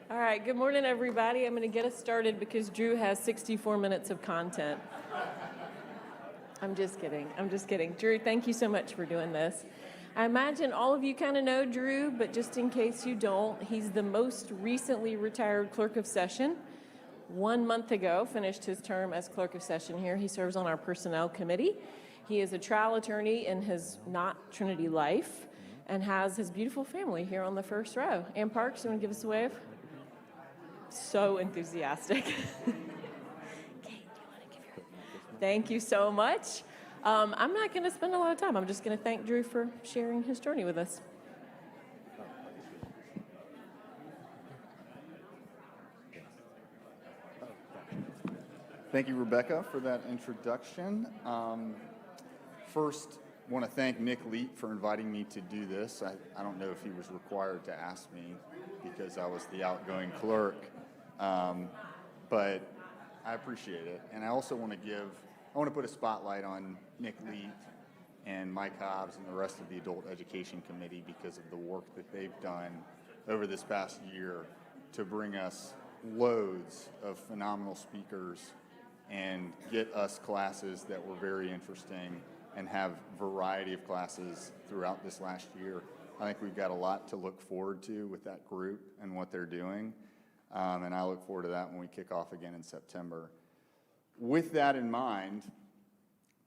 All right, good morning, everybody. I'm going to get us started because Drew has 64 minutes of content. I'm just kidding. Drew, thank you so much for doing this. I imagine all of you kind of know Drew, but just in case you don't, he's the most recently retired Clerk of Session. 1 month ago, finished his term as Clerk of Session here. He serves on our Personnel Committee. He is a trial attorney in his not Trinity life and has his beautiful family here on the first row. Ann Parks, you want to give us a wave? So enthusiastic. Kate, do you want to give your... Thank you so much. I'm not going to spend a lot of time. I'm just going to thank Drew for sharing his journey with us. Thank you, Rebecca, for that introduction. First, I want to thank Nick Leet for inviting me to do this. I don't know if he was required to ask me because I was the outgoing clerk, but I appreciate it. And I also want to put a spotlight on Nick Leet and Mike Hobbs and the rest of the Adult Education Committee because of the work that they've done over this past year to bring us loads of phenomenal speakers and get us classes that were very interesting and have variety of classes throughout this last year. I think we've got a lot to look forward to with that group and what they're doing, and I look forward to that when we kick off again in September. With that in mind,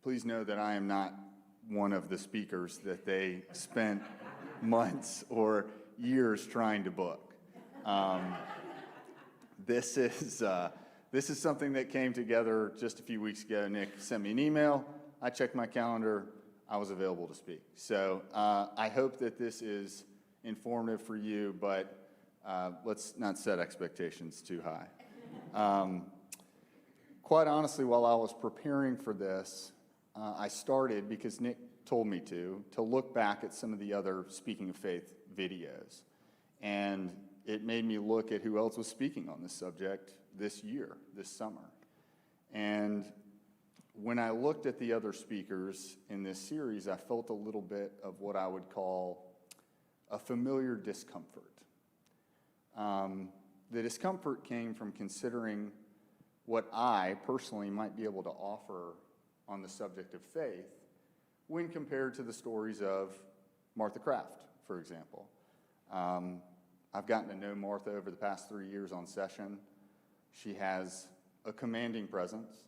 please know that I am not one of the speakers that they spent months or years trying to book. This is something that came together just a few weeks ago. Nick sent me an email. I checked my calendar. I was available to speak. So I hope that this is informative for you, but let's not set expectations too high. Quite honestly, while I was preparing for this, I started, because Nick told me to look back at some of the other Speaking of Faith videos. And it made me look at who else was speaking on this subject this year, this summer. And when I looked at the other speakers in this series, I felt a little bit of what I would call a familiar discomfort. The discomfort came from considering what I personally might be able to offer on the subject of faith when compared to the stories of Martha Kraft, for example. I've gotten to know Martha over the past 3 years on session. She has a commanding presence.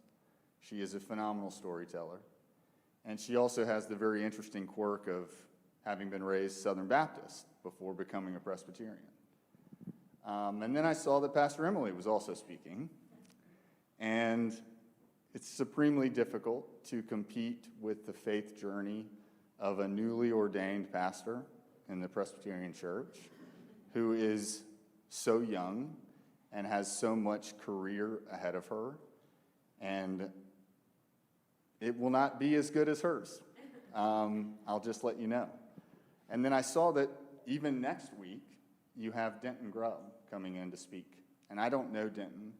She is a phenomenal storyteller. And she also has the very interesting quirk of having been raised Southern Baptist before becoming a Presbyterian. And then I saw that Pastor Emily was also speaking. And it's supremely difficult to compete with the faith journey of a newly ordained pastor in the Presbyterian Church who is so young and has so much career ahead of her, and it will not be as good as hers. I'll just let you know. And then I saw that even next week, you have Denton Grubb coming in to speak. And I don't know Denton,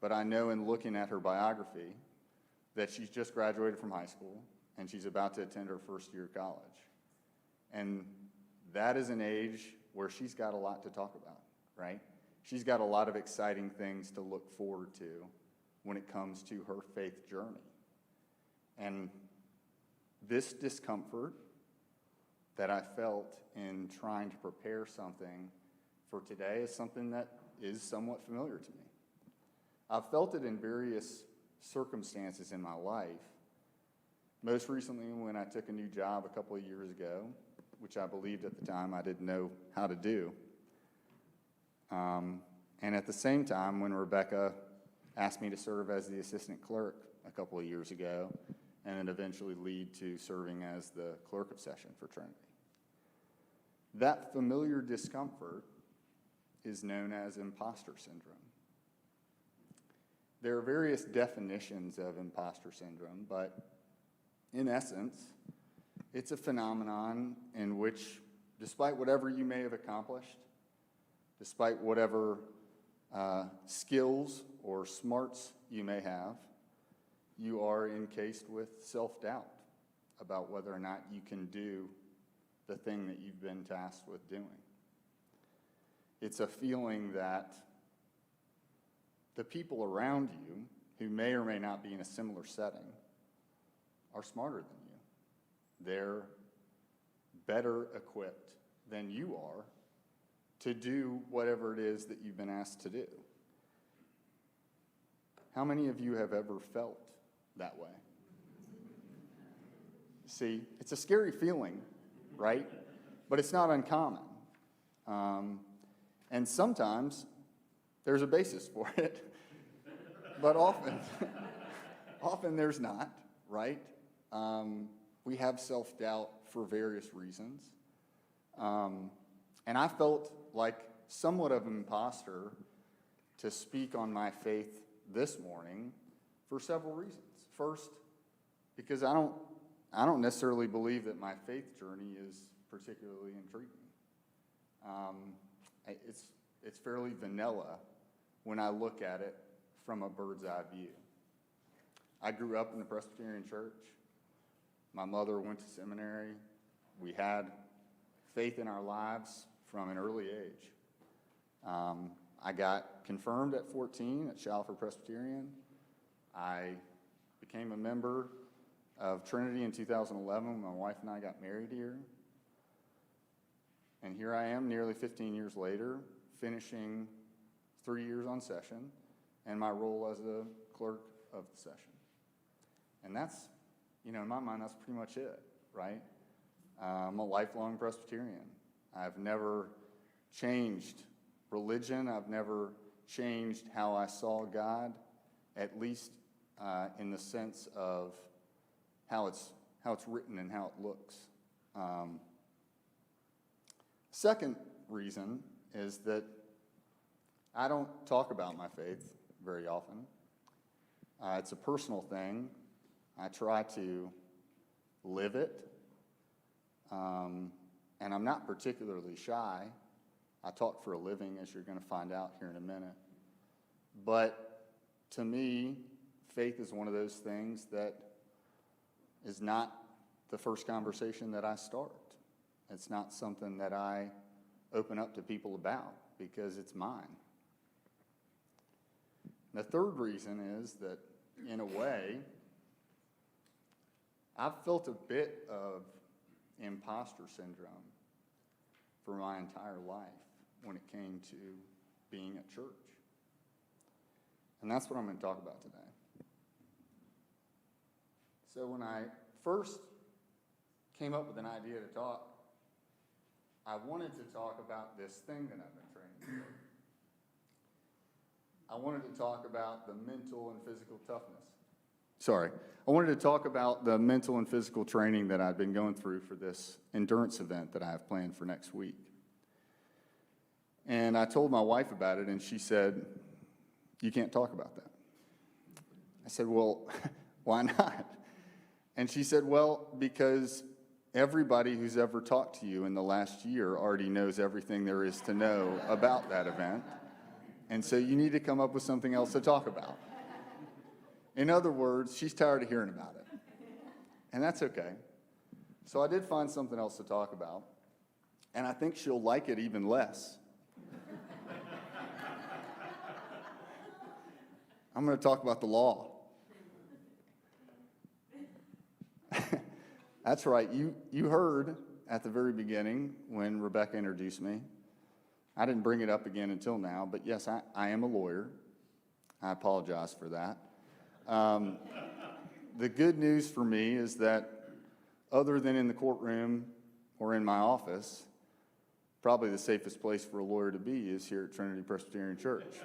but I know in looking at her biography that she's just graduated from high school, and she's about to attend her first year of college. And that is an age where she's got a lot to talk about, right? She's got a lot of exciting things to look forward to when it comes to her faith journey. And this discomfort that I felt in trying to prepare something for today is something that is somewhat familiar to me. I've felt it in various circumstances in my life. Most recently when I took a new job a couple of years ago, which I believed at the time I didn't know how to do. And at the same time, when Rebecca asked me to serve as the assistant clerk a couple of years ago, and then eventually lead to serving as the clerk of session for Trinity. That familiar discomfort is known as imposter syndrome. There are various definitions of imposter syndrome, but in essence, it's a phenomenon in which, despite whatever you may have accomplished, despite whatever skills or smarts you may have, you are encased with self-doubt about whether or not you can do the thing that you've been tasked with doing. It's a feeling that the people around you, who may or may not be in a similar setting, are smarter than you. They're better equipped than you are to do whatever it is that you've been asked to do. How many of you have ever felt that way? See, it's a scary feeling, right? But it's not uncommon. And sometimes there's a basis for it, but often there's not, right? We have self-doubt for various reasons. And I felt like somewhat of an imposter to speak on my faith this morning for several reasons. First, because I don't necessarily believe that my faith journey is particularly intriguing. It's fairly vanilla when I look at it from a bird's eye view. I grew up in the Presbyterian Church. My mother went to seminary. We had faith in our lives from an early age. I got confirmed at 14 at Shalford Presbyterian. I became a member of Trinity in 2011 when my wife and I got married here. And here I am nearly 15 years later, finishing 3 years on session and my role as a clerk of the session. And that's, in my mind, that's pretty much it, right? I'm a lifelong Presbyterian. I've never changed religion. I've never changed how I saw God, at least in the sense of how it's written and how it looks. Second reason is that I don't talk about my faith very often. It's a personal thing. I try to live it. And I'm not particularly shy. I talk for a living, as you're going to find out here in a minute. But to me, faith is one of those things that is not the first conversation that I start. It's not something that I open up to people about because it's mine. The third reason is that, in a way, I've felt a bit of imposter syndrome for my entire life when it came to being at church. And that's what I'm going to talk about today. So when I first came up with an idea to talk, I wanted to talk about this thing that I've been training for. I wanted to talk about the mental and physical toughness. I wanted to talk about the mental and physical training that I've been going through for this endurance event that I have planned for next week. And I told my wife about it, and she said, "You can't talk about that." I said, "Well, why not?" And she said, "Well, because everybody who's ever talked to you in the last year already knows everything there is to know about that event. And so you need to come up with something else to talk about." In other words, she's tired of hearing about it. And that's okay. So I did find something else to talk about. And I think she'll like it even less. I'm going to talk about the law. That's right. You heard at the very beginning when Rebecca introduced me. I didn't bring it up again until now, but yes, I am a lawyer. I apologize for that. The good news for me is that other than in the courtroom or in my office, probably the safest place for a lawyer to be is here at Trinity Presbyterian Church.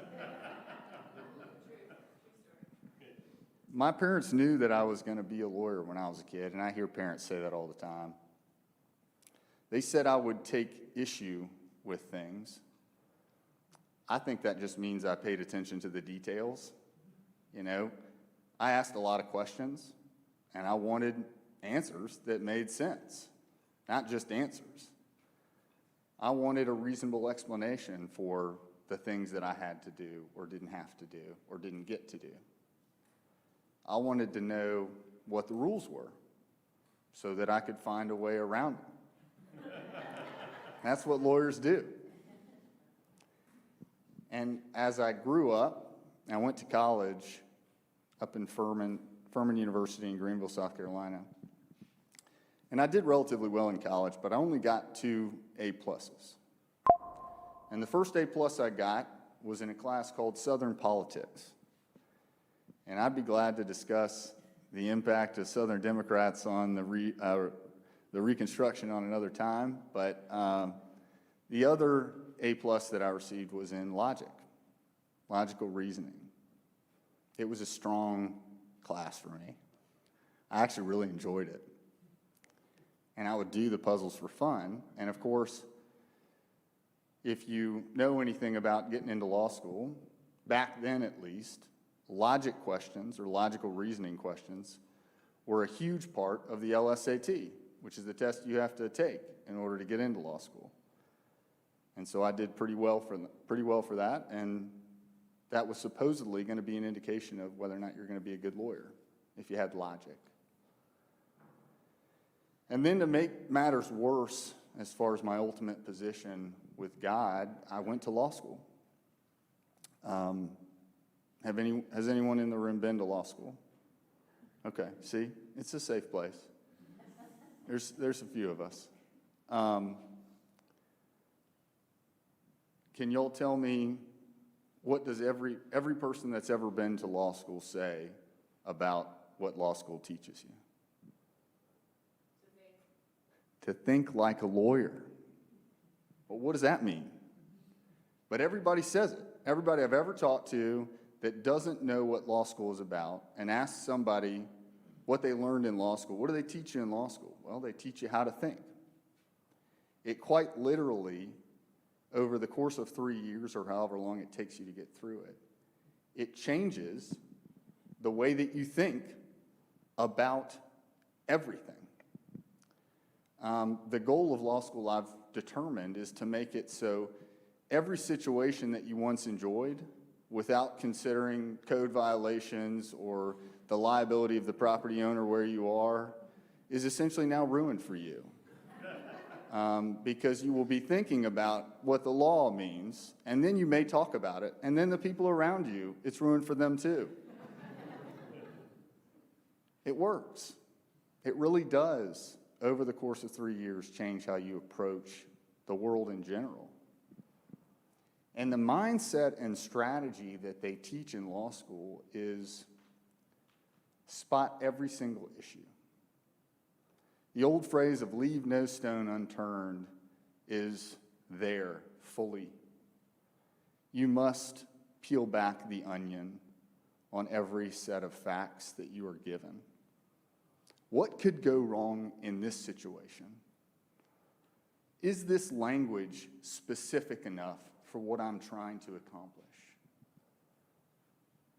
My parents knew that I was going to be a lawyer when I was a kid, and I hear parents say that all the time. They said I would take issue with things. I think that just means I paid attention to the details. I asked a lot of questions, and I wanted answers that made sense, not just answers. I wanted a reasonable explanation for the things that I had to do or didn't have to do or didn't get to do. I wanted to know what the rules were so that I could find a way around them. That's what lawyers do. And as I grew up, I went to college up in Furman University in Greenville, South Carolina. And I did relatively well in college, but I only got 2 A+. And the first A+ I got was in a class called Southern Politics. And I'd be glad to discuss the impact of Southern Democrats on the Reconstruction on another time, but the other A+ that I received was in logical reasoning. It was a strong class for me. I actually really enjoyed it. And I would do the puzzles for fun. And of course, if you know anything about getting into law school, back then at least, logic questions or logical reasoning questions were a huge part of the LSAT, which is the test you have to take in order to get into law school. And so I did pretty well for that, and that was supposedly going to be an indication of whether or not you're going to be a good lawyer, if you had logic. And then to make matters worse, as far as my ultimate position with God, I went to law school. Has anyone in the room been to law school? Okay, see, it's a safe place. There's a few of us. Can y'all tell me, what does every person that's ever been to law school say about what law school teaches you? To think like a lawyer. Well, what does that mean? But everybody says it. Everybody I've ever talked to that doesn't know what law school is about and asks somebody what they learned in law school. What do they teach you in law school? Well, they teach you how to think. It quite literally, over the course of 3 years or however long it takes you to get through it, it changes the way that you think about everything. The goal of law school, I've determined, is to make it so every situation that you once enjoyed, without considering code violations or the liability of the property owner where you are, is essentially now ruined for you. Because you will be thinking about what the law means, and then you may talk about it, and then the people around you, it's ruined for them too. It works. It really does, over the course of 3 years, change how you approach the world in general. And the mindset and strategy that they teach in law school is spot every single issue. The old phrase of leave no stone unturned is there fully. You must peel back the onion on every set of facts that you are given. What could go wrong in this situation? Is this language specific enough for what I'm trying to accomplish?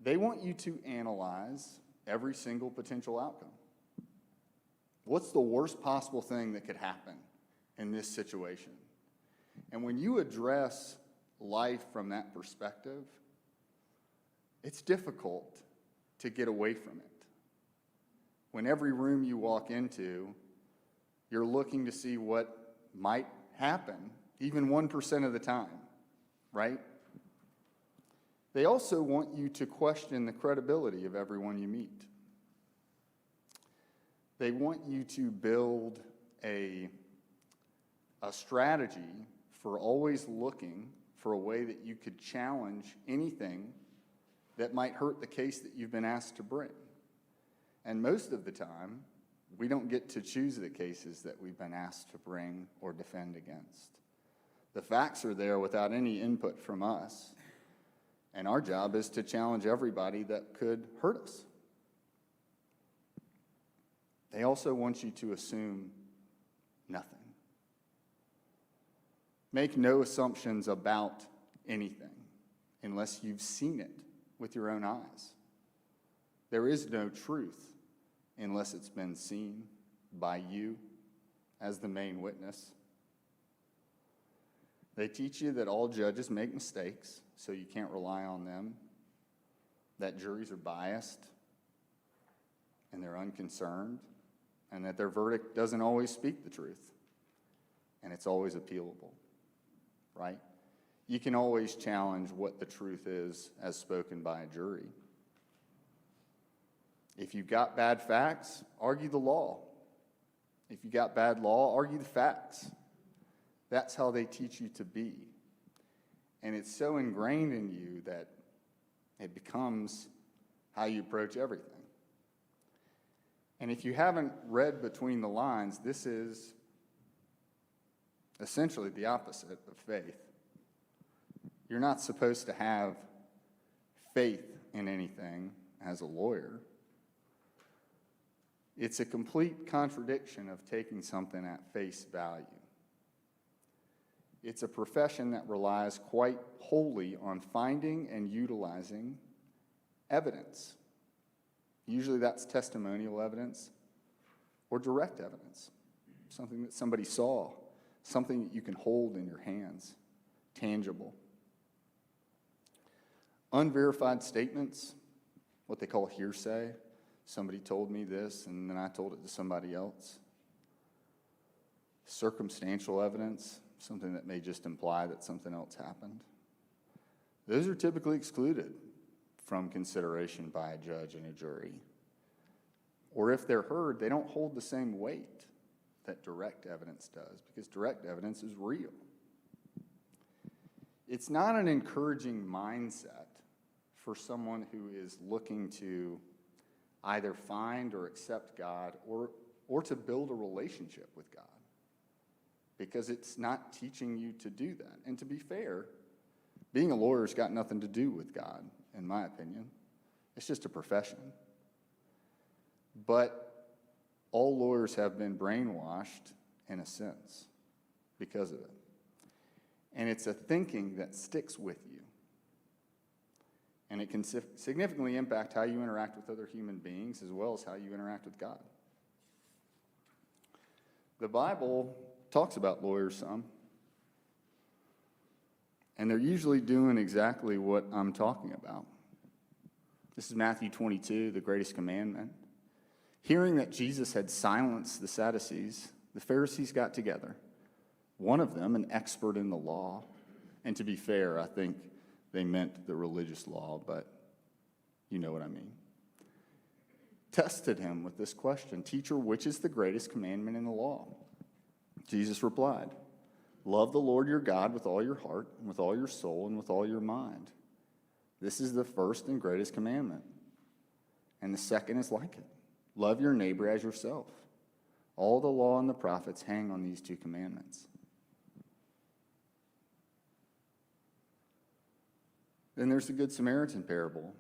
They want you to analyze every single potential outcome. What's the worst possible thing that could happen in this situation? And when you address life from that perspective, it's difficult to get away from it. When every room you walk into, you're looking to see what might happen, even 1% of the time, right? They also want you to question the credibility of everyone you meet. They want you to build a strategy for always looking for a way that you could challenge anything that might hurt the case that you've been asked to bring. And most of the time, we don't get to choose the cases that we've been asked to bring or defend against. The facts are there without any input from us, and our job is to challenge everybody that could hurt us. They also want you to assume nothing. Make no assumptions about anything unless you've seen it with your own eyes. There is no truth unless it's been seen by you as the main witness. They teach you that all judges make mistakes, so you can't rely on them, that juries are biased and they're unconcerned, and that their verdict doesn't always speak the truth, and it's always appealable, right? you can always challenge what the truth is as spoken by a jury. If you've got bad facts, argue the law. If you got bad law, argue the facts. That's how they teach you to be. And it's so ingrained in you that it becomes how you approach everything. And if you haven't read between the lines, this is essentially the opposite of faith. You're not supposed to have faith in anything as a lawyer. It's a complete contradiction of taking something at face value. It's a profession that relies quite wholly on finding and utilizing evidence. Usually that's testimonial evidence or direct evidence, something that somebody saw, something that you can hold in your hands, tangible. Unverified statements, what they call hearsay. Somebody told me this, and then I told it to somebody else. Circumstantial evidence, something that may just imply that something else happened. Those are typically excluded from consideration by a judge and a jury. Or if they're heard, they don't hold the same weight that direct evidence does, because direct evidence is real. It's not an encouraging mindset for someone who is looking to either find or accept God or to build a relationship with God, because it's not teaching you to do that. And to be fair, being a lawyer's got nothing to do with God, in my opinion. It's just a profession. But all lawyers have been brainwashed, in a sense, because of it. And it's a thinking that sticks with you. And it can significantly impact how you interact with other human beings as well as how you interact with God. The Bible talks about lawyers some. And they're usually doing exactly what I'm talking about. This is Matthew 22, the greatest commandment. Hearing that Jesus had silenced the Sadducees, the Pharisees got together. One of them, an expert in the law, and to be fair, I think they meant the religious law, but you know what I mean, tested him with this question: "Teacher, which is the greatest commandment in the law?" Jesus replied, "Love the Lord your God with all your heart, and with all your soul, and with all your mind. This is the first and greatest commandment. And the second is like it. Love your neighbor as yourself. All the law and the prophets hang on these two commandments." Then there's the Good Samaritan parable.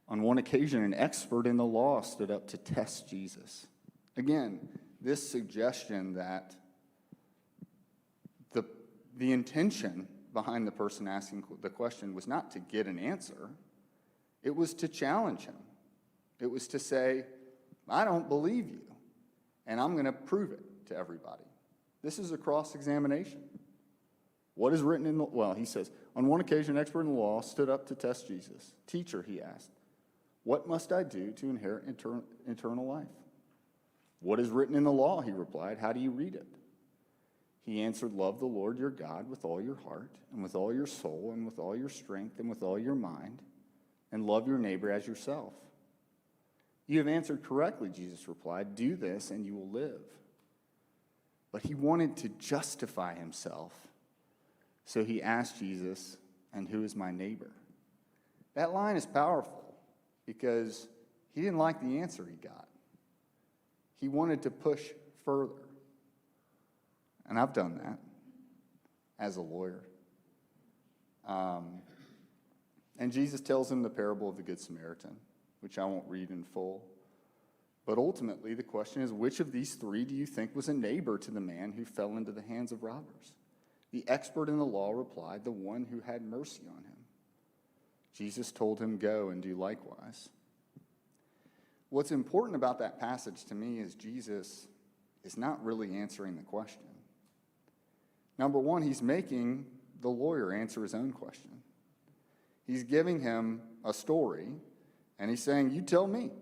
On one occasion, an expert in the law stood up to test Jesus. Again, this suggestion that the intention behind the person asking the question was not to get an answer. It was to challenge him. It was to say, "I don't believe you, and I'm going to prove it to everybody." This is a cross-examination. What is written in the, well, he says, on one occasion, an expert in the law stood up to test Jesus. "Teacher," he asked, "what must I do to inherit eternal life?" "What is written in the law?" he replied. "How do you read it?" He answered, "Love the Lord your God with all your heart, and with all your soul, and with all your strength, and with all your mind, and love your neighbor as yourself." "You have answered correctly," Jesus replied. "Do this, and you will live." But he wanted to justify himself. So he asked Jesus, "And who is my neighbor?" That line is powerful because he didn't like the answer he got. He wanted to push further. And I've done that as a lawyer. And Jesus tells him the parable of the Good Samaritan, which I won't read in full. But ultimately, the question is, which of these three do you think was a neighbor to the man who fell into the hands of robbers? The expert in the law replied, "The one who had mercy on him." Jesus told him, "Go and do likewise." What's important about that passage to me is Jesus is not really answering the question. Number one, he's making the lawyer answer his own question. He's giving him a story, and he's saying, "You tell me.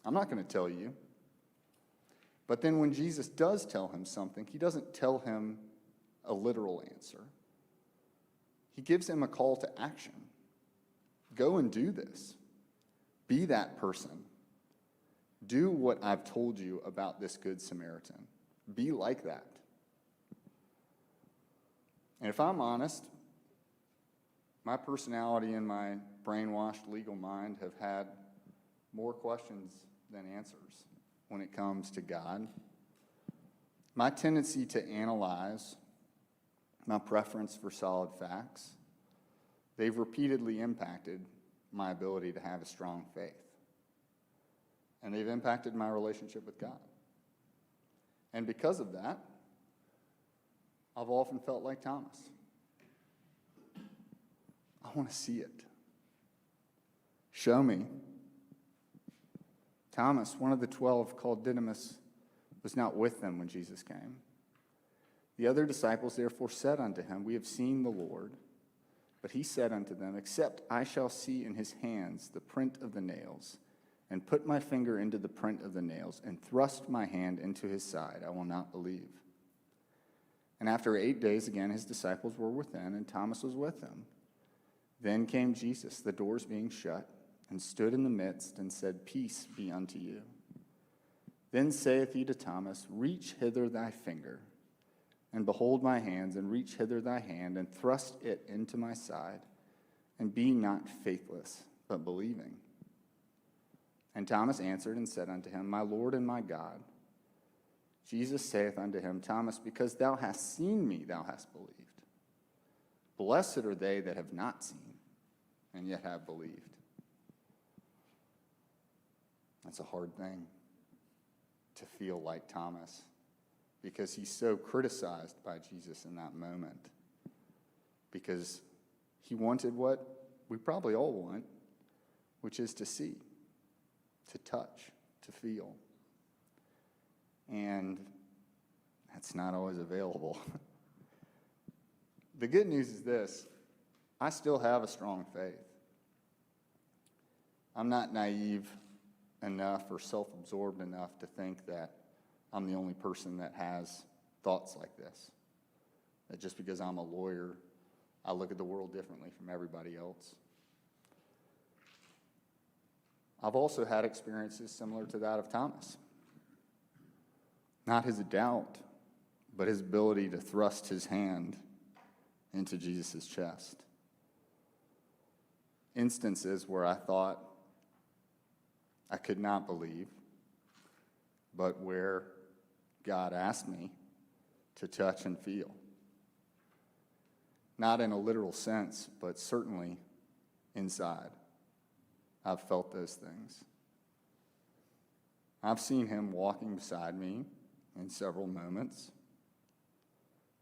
I'm not going to tell you." But then when Jesus does tell him something, he doesn't tell him a literal answer. he gives him a call to action. Go and do this. Be that person. Do what I've told you about this Good Samaritan. Be like that. And if I'm honest, my personality and my brainwashed legal mind have had more questions than answers when it comes to God. My tendency to analyze, my preference for solid facts, they've repeatedly impacted my ability to have a strong faith. And they've impacted my relationship with God. And because of that, I've often felt like Thomas. I want to see it. Show me. Thomas, one of the 12, called Didymus, was not with them when Jesus came. The other disciples therefore said unto him, We have seen the Lord. But he said unto them, Except I shall see in his hands the print of the nails, and put my finger into the print of the nails, and thrust my hand into his side, I will not believe. And after 8 days again his disciples were within, and Thomas was with them. Then came Jesus, the doors being shut, and stood in the midst, and said, Peace be unto you. Then saith he to Thomas, Reach hither thy finger, and behold my hands, and reach hither thy hand, and thrust it into my side, and be not faithless, but believing. And Thomas answered and said unto him, My Lord and my God. Jesus saith unto him, Thomas, because thou hast seen me, thou hast believed. Blessed are they that have not seen, and yet have believed. That's a hard thing, to feel like Thomas, because he's so criticized by Jesus in that moment, because he wanted what we probably all want, which is to see, to touch, to feel. And that's not always available. The good news is this: I still have a strong faith. I'm not naive enough or self-absorbed enough to think that I'm the only person that has thoughts like this. That just because I'm a lawyer, I look at the world differently from everybody else. I've also had experiences similar to that of Thomas. Not his doubt, but his ability to thrust his hand into Jesus' chest. Instances where I thought I could not believe, but where God asked me to touch and feel. Not in a literal sense, but certainly inside. I've felt those things. I've seen him walking beside me in several moments,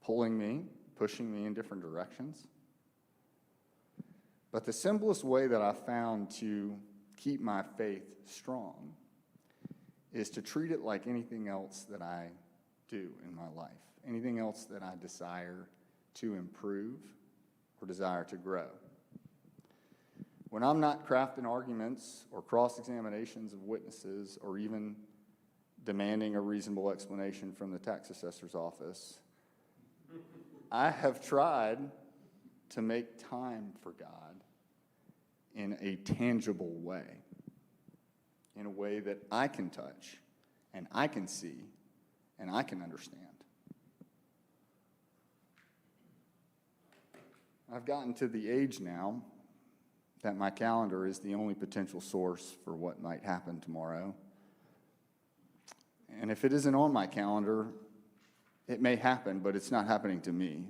pulling me, pushing me in different directions. But the simplest way that I've found to keep my faith strong is to treat it like anything else that I do in my life, anything else that I desire to improve or desire to grow. When I'm not crafting arguments or cross-examinations of witnesses or even demanding a reasonable explanation from the tax assessor's office, I have tried to make time for God in a tangible way, in a way that I can touch and I can see and I can understand. I've gotten to the age now that my calendar is the only potential source for what might happen tomorrow. And if it isn't on my calendar, it may happen, but it's not happening to me.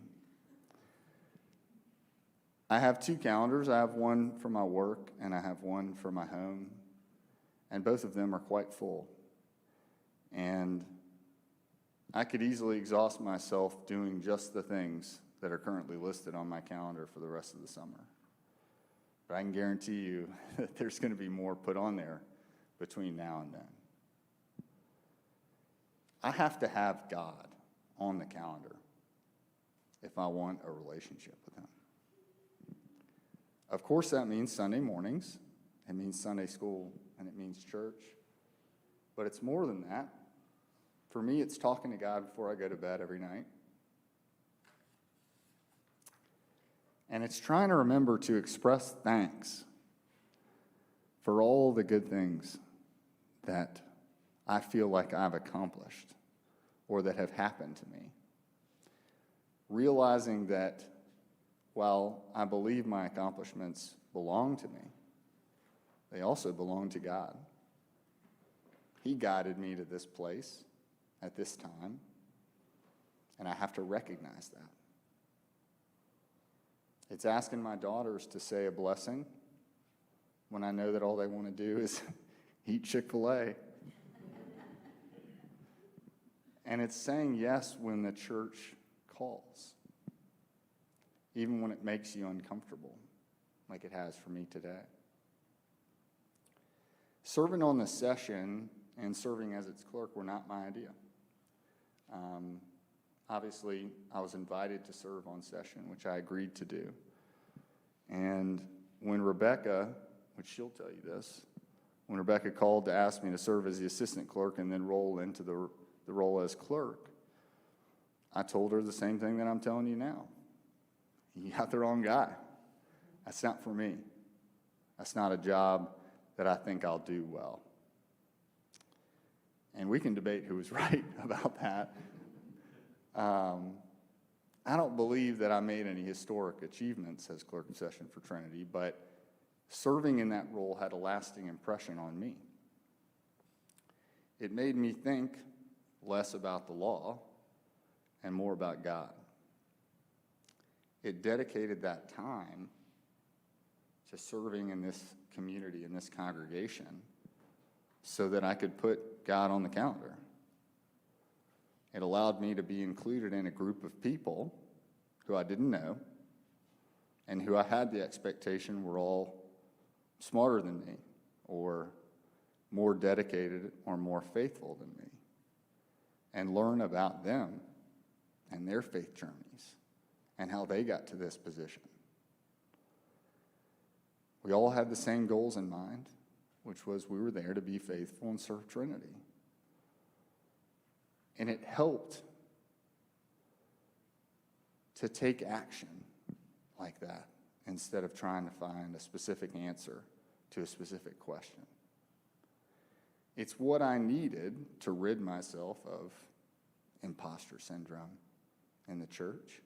I have two calendars. I have one for my work, and I have one for my home, and both of them are quite full. And I could easily exhaust myself doing just the things that are currently listed on my calendar for the rest of the summer. But I can guarantee you that there's going to be more put on there between now and then. I have to have God on the calendar if I want a relationship with him. Of course, that means Sunday mornings, it means Sunday school, and it means church. But it's more than that. For me, it's talking to God before I go to bed every night. And it's trying to remember to express thanks for all the good things that I feel like I've accomplished or that have happened to me. Realizing that while I believe my accomplishments belong to me, they also belong to God. He guided me to this place at this time, and I have to recognize that. It's asking my daughters to say a blessing when I know that all they want to do is eat Chick-fil-A. And it's saying yes when the church calls, even when it makes you uncomfortable, like it has for me today. Serving on the session and serving as its clerk were not my idea. Obviously, I was invited to serve on session, which I agreed to do. And when Rebecca, which she'll tell you this, when Rebecca called to ask me to serve as the assistant clerk and then roll into the role as clerk, I told her the same thing that I'm telling you now. You got the wrong guy. That's not for me. That's not a job that I think I'll do well. And we can debate who was right about that. I don't believe that I made any historic achievements as clerk of session for Trinity, but serving in that role had a lasting impression on me. It made me think less about the law and more about God. It dedicated that time to serving in this community, in this congregation, so that I could put God on the calendar. It allowed me to be included in a group of people who I didn't know and who I had the expectation were all smarter than me or more dedicated or more faithful than me, and learn about them and their faith journeys and how they got to this position. We all had the same goals in mind, which was we were there to be faithful and serve Trinity. And it helped to take action like that instead of trying to find a specific answer to a specific question. It's what I needed to rid myself of imposter syndrome in the church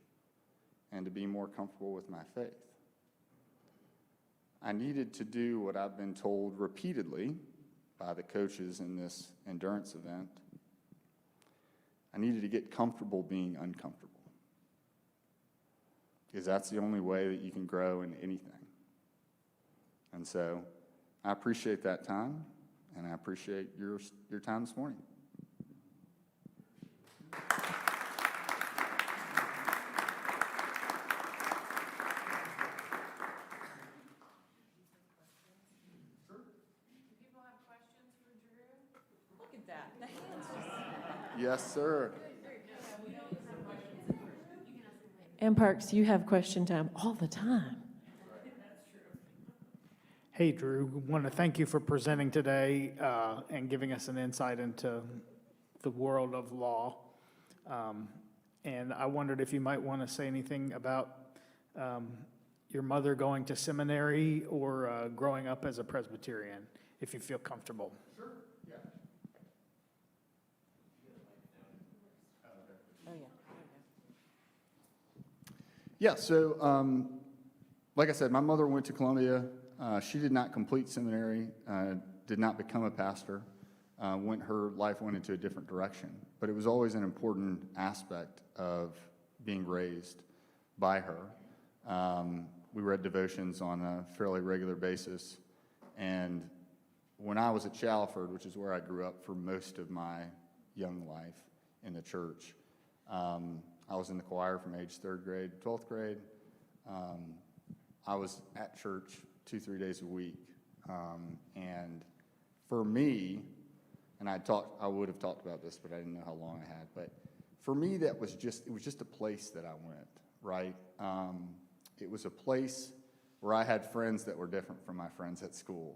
and to be more comfortable with my faith. I needed to do what I've been told repeatedly by the coaches in this endurance event. I needed to get comfortable being uncomfortable, because that's the only way that you can grow in anything. And so I appreciate that time, and I appreciate your time this morning. Yes, sir. And Parks, you have question time all the time. Hey, Drew, want to thank you for presenting today and giving us an insight into the world of law. And I wondered if you might want to say anything about your mother going to seminary or growing up as a Presbyterian, if you feel comfortable. Sure, yeah. Oh, yeah. Yeah, so like I said, my mother went to Columbia. She did not complete seminary, did not become a pastor. Her life went into a different direction. But it was always an important aspect of being raised by her. We read devotions on a fairly regular basis. And when I was at Chalford, which is where I grew up for most of my young life in the church, I was in the choir from age 3rd grade to 12th grade. I was at church 2-3 days a week. And for me, and I would have talked about this, but I didn't know how long I had. But for me, it was just a place that I went, right? It was a place where I had friends that were different from my friends at school.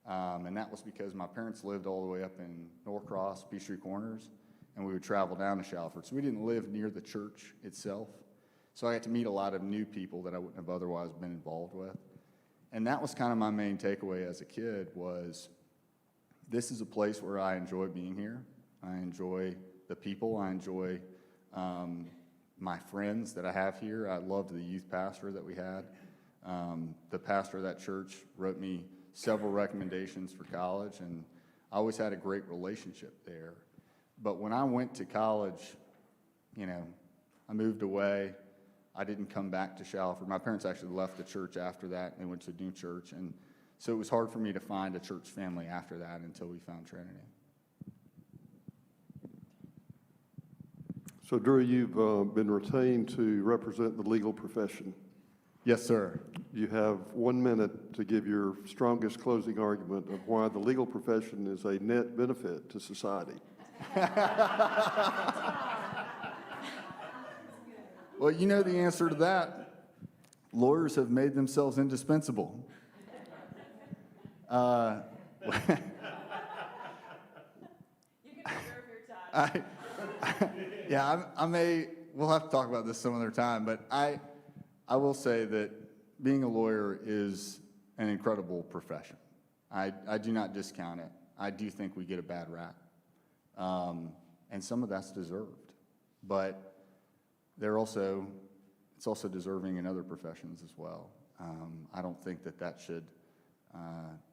And that was because my parents lived all the way up in Norcross, Peachtree Corners, and we would travel down to Shalford. So we didn't live near the church itself. So I got to meet a lot of new people that I wouldn't have otherwise been involved with. And that was kind of my main takeaway as a kid was this is a place where I enjoy being here. I enjoy the people. I enjoy my friends that I have here. I loved the youth pastor that we had. The pastor of that church wrote me several recommendations for college, and I always had a great relationship there. But when I went to college, you know, I moved away. I didn't come back to Shalford. My parents actually left the church after that, and they went to a new church. And so it was hard for me to find a church family after that until we found Trinity. So, Drew, you've been retained to represent the legal profession. Yes, sir. You have 1 minute to give your strongest closing argument of why the legal profession is a net benefit to society. Well, you know the answer to that. Lawyers have made themselves indispensable. You can reserve your time. We'll have to talk about this some other time, but I will say that being a lawyer is an incredible profession. I do not discount it. I do think we get a bad rap. And some of that's deserved. But it's also deserving in other professions as well. I don't think that should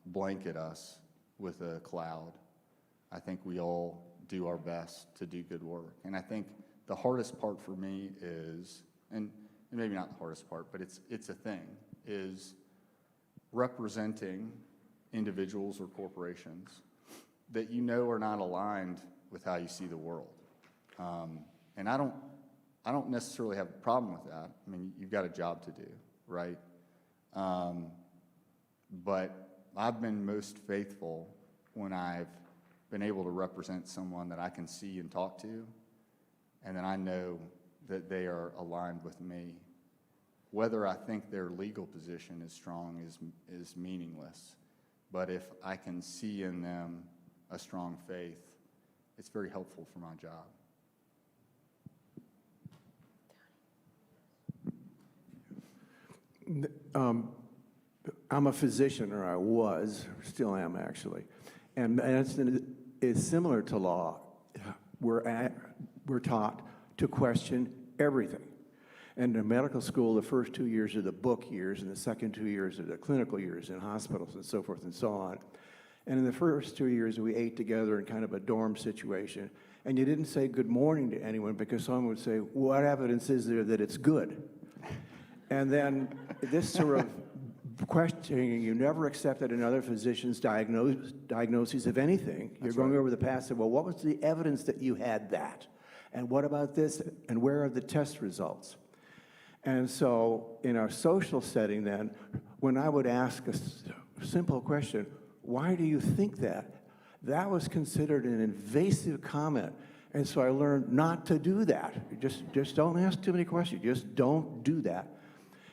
blanket us with a cloud. I think we all do our best to do good work. And I think the hardest part for me is, and maybe not the hardest part, but it's a thing, is representing individuals or corporations that you know are not aligned with how you see the world. And I don't necessarily have a problem with that. I mean, you've got a job to do, right? But I've been most faithful when I've been able to represent someone that I can see and talk to, and then I know that they are aligned with me. Whether I think their legal position is strong is meaningless, but if I can see in them a strong faith, it's very helpful for my job. I'm a physician, or I was, still am actually, and medicine is similar to law. We're taught to question everything. And in medical school, the first 2 years are the book years, and the second 2 years are the clinical years in hospitals and so forth and so on. And in the first 2 years, we ate together in kind of a dorm situation, and you didn't say good morning to anyone because someone would say, what evidence is there that it's good? And then this sort of questioning, you never accepted another physician's diagnoses of anything. You're going over the past and, well, what was the evidence that you had that? And what about this? And where are the test results? And so in our social setting then, when I would ask a simple question, why do you think that? That was considered an invasive comment. And so I learned not to do that. Just don't ask too many questions. Just don't do that.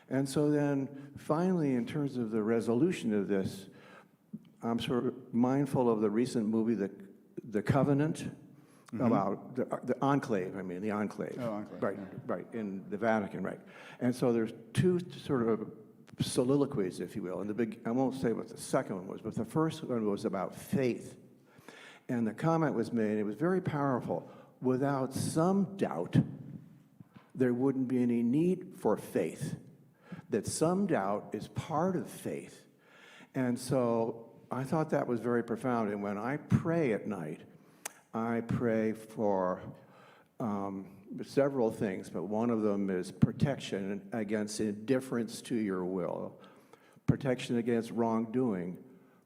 And so then finally, in terms of the resolution of this, I'm sort of mindful of the recent movie, The Covenant, about the enclave, the enclave. Oh, enclave. Right, in the Vatican, right. And so there's two sort of soliloquies, if you will. And I won't say what the second one was, but the first one was about faith. And the comment was made, it was very powerful. Without some doubt, there wouldn't be any need for faith. That some doubt is part of faith. And so I thought that was very profound. And when I pray at night, I pray for several things, but one of them is protection against indifference to your will, protection against wrongdoing,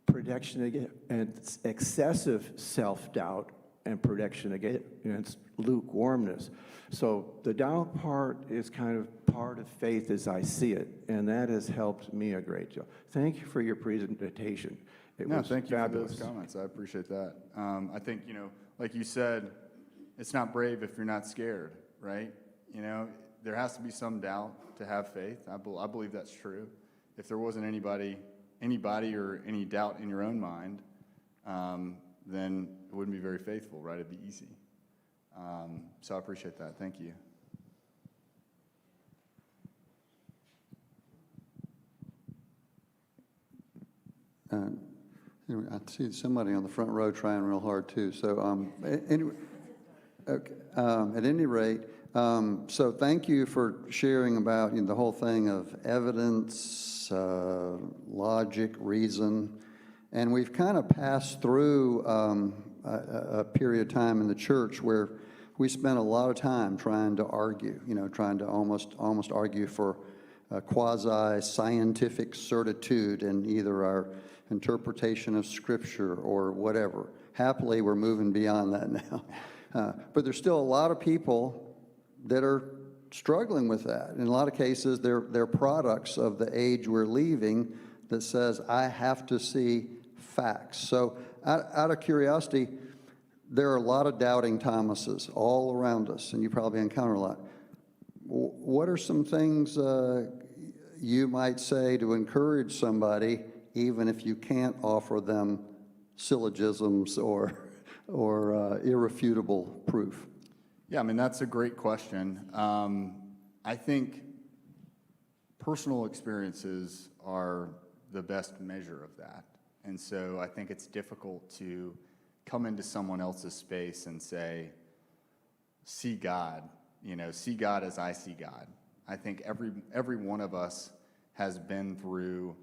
protection against excessive self-doubt, and protection against lukewarmness. So the doubt part is kind of part of faith as I see it, and that has helped me a great deal. Thank you for your presentation. It was thank you fabulous. for those comments. I appreciate that. I think, like you said, it's not brave if you're not scared, right? There has to be some doubt to have faith. I believe that's true. If there wasn't anybody or any doubt in your own mind, then it wouldn't be very faithful, right? It'd be easy. So I appreciate that. Thank you. Anyway, I see somebody on the front row trying real hard too. So anyway, okay, at any rate, so thank you for sharing about the whole thing of evidence, logic, reason, and we've kind of passed through a period of time in the church where we spent a lot of time trying to argue, trying to almost argue for quasi-scientific certitude in either our interpretation of Scripture or whatever. Happily, we're moving beyond that now. But there's still a lot of people that are struggling with that. In a lot of cases, they're products of the age we're leaving that says, I have to see facts. So out of curiosity, there are a lot of doubting Thomases all around us, and you probably encounter a lot. What are some things you might say to encourage somebody, even if you can't offer them syllogisms or irrefutable proof? Yeah, I mean, that's a great question. I think personal experiences are the best measure of that. And so I think it's difficult to come into someone else's space and say, see God, see God as I see God. I think every one of us has been through,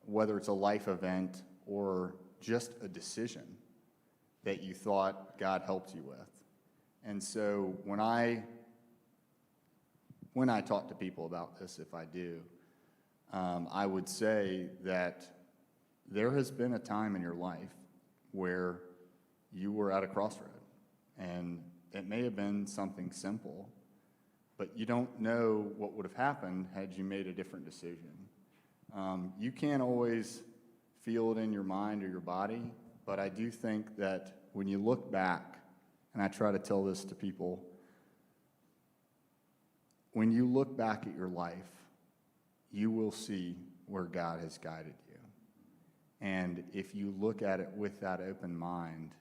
whether it's a life event or just a decision that you thought God helped you with. And so when I talk to people about this, if I do, I would say that there has been a time in your life where you were at a crossroad, and it may have been something simple, but you don't know what would have happened had you made a different decision. You can't always feel it in your mind or your body, but I do think that when you look back, and I try to tell this to people, when you look back at your life, you will see where God has guided you. And if you look at it with that open mind,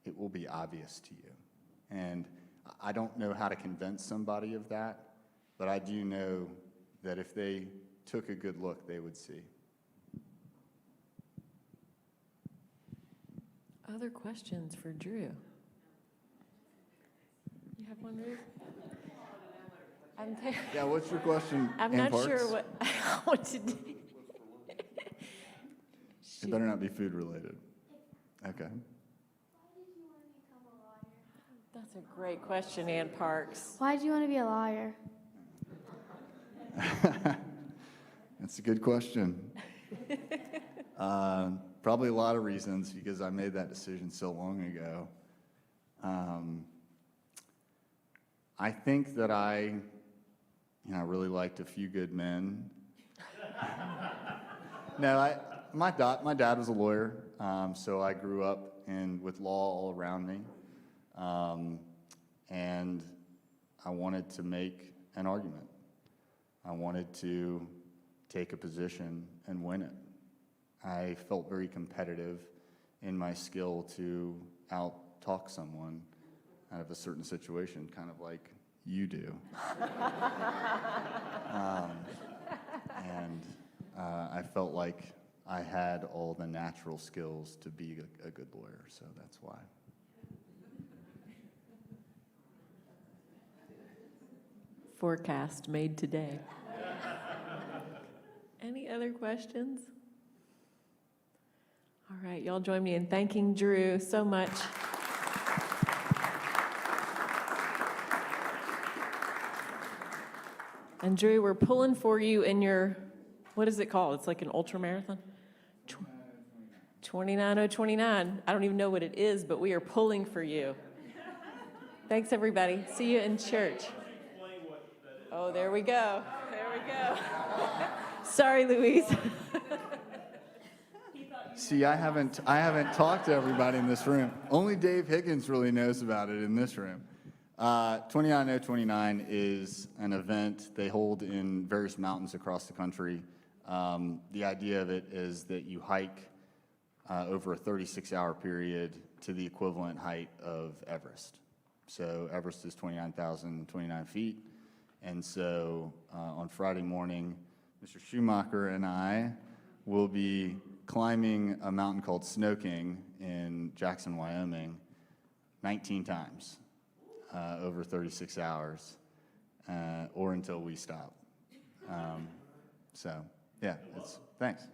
it will be obvious to you. And I don't know how to convince somebody of that, but I do know that if they took a good look, they would see. Other questions for Drew? You have one, Drew? Yeah, what's your question? I'm Ann not Parks? sure what to do. It better not be food related. Okay. That's a great question, Ann Parks. Why do you want to be a lawyer? That's a good question. Probably a lot of reasons, because I made that decision so long ago. I think that I really liked A Few Good Men. No, my dad was a lawyer, so I grew up with law all around me, and I wanted to make an argument. I wanted to take a position and win it. I felt very competitive in my skill to out-talk someone out of a certain situation, kind of like you do. And I felt like I had all the natural skills to be a good lawyer, so that's why. Forecast made today. Any other questions? All right, y'all join me in thanking Drew so much. And Drew, we're pulling for you in your, what is it called? It's like an ultra marathon? 29029. I don't even know what it is, but we are pulling for you. Thanks, everybody. See you in church. Oh, there we go. There we go. Sorry, Louise. See, I haven't talked to everybody in this room. Only Dave Higgins really knows about it in this room. 29029 is an event they hold in various mountains across the country. The idea of it is that you hike over a 36-hour period to the equivalent height of Everest. So Everest is 29,029 feet. And so on Friday morning, Mr. Schumacher and I will be climbing a mountain called Snow King in Jackson, Wyoming, 19 times over 36 hours, or until we stop. So, yeah, thanks.